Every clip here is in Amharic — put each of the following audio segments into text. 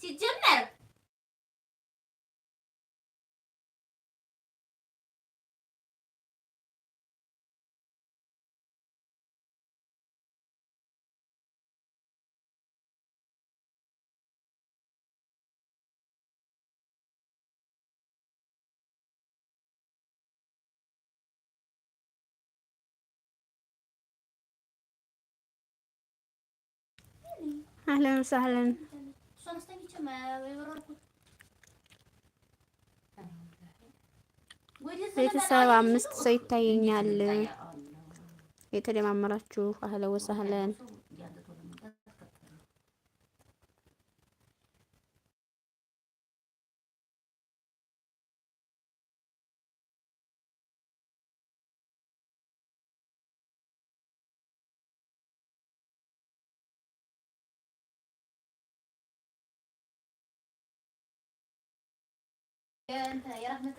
ሲጀመር اهلا وسهلا ቤተሰብ 5 ሰው ይታየኛል። የተደማመራችሁ አህለ ወሰህለን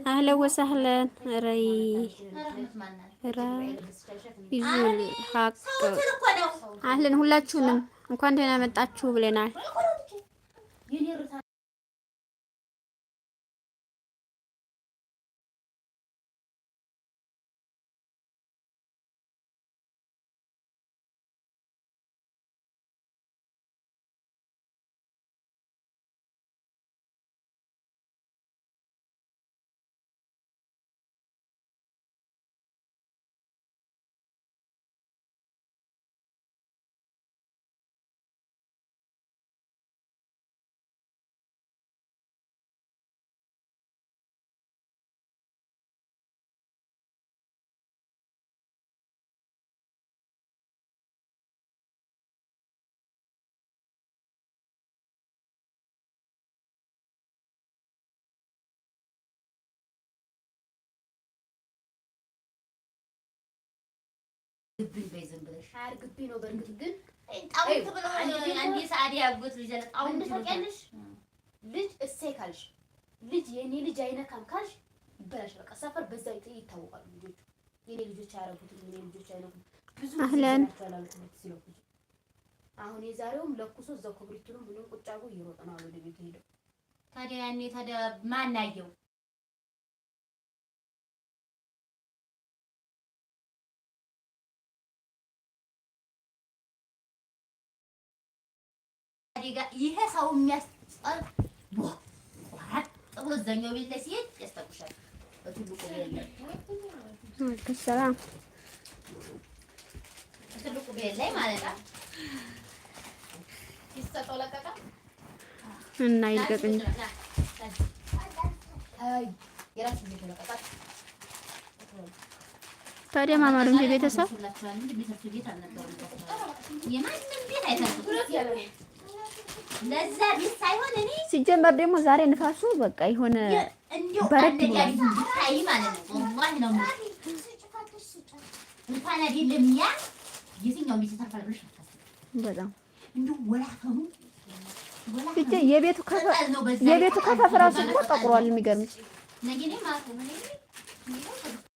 اهلا وسهلا ይዙል ሀቅ አህለን ሁላችሁንም እንኳን ደህና መጣችሁ ብለናል። ግብኝ በይዘን ብለሽ አርግብኝ ነው። በእርግጥ ግን ጣውት ብለው አንዴ ሰዓት ያጉት ልጅ አሁን ተቀልሽ ልጅ እሰይ ካልሽ ልጅ የኔ ልጅ አይነካም ካልሽ ይበላሽ። በቃ ሰፈር በዛ ይታወቃሉ ልጆቹ። የኔ ልጆች አያረጉት የኔ ልጆች አይነኩም ብዙ አህለን አሁን የዛሬውም ለኩሶ እዛው ክብሪቱንም ብሎ ቁጭ አርጎ እየሮጠ ነው ወደ ቤት ሄደው። ታዲያ ያኔ ታዲያ ማን አየው? ይሄ ሰው የሚያስጠር ወራት ጥሩ ዘኛው ቤት ላይ ሲሄድ ያስጠቁሻል። በትልቁ ቤት ላይ ሰላም በትልቁ ቤት ላይ ማለት ነው ይስተጠው ለቀቀ እና ይልቀቅ እንጂ አይ የራስ ቤት ለቀቀ። ታዲያ ማማሩ እንጂ ቤተሰብ የማንም ቤት አይታችሁ ለዛ ቤት ሳይሆን እኔ ሲጀመር ደግሞ ዛሬ ንፋሱ በቃ የሆነ በረድ ብሏል ማለት ነው። ወላሂ ነው እንኳን አይደለም ያ የትኛው ቤት ተፈርፈሽ በጣም እንደው ወላፈኑ የቤቱ ከፋፍ ራሱ እኮ ጠቁሯል። የሚገርምሽ ነገኔ ማለት ነው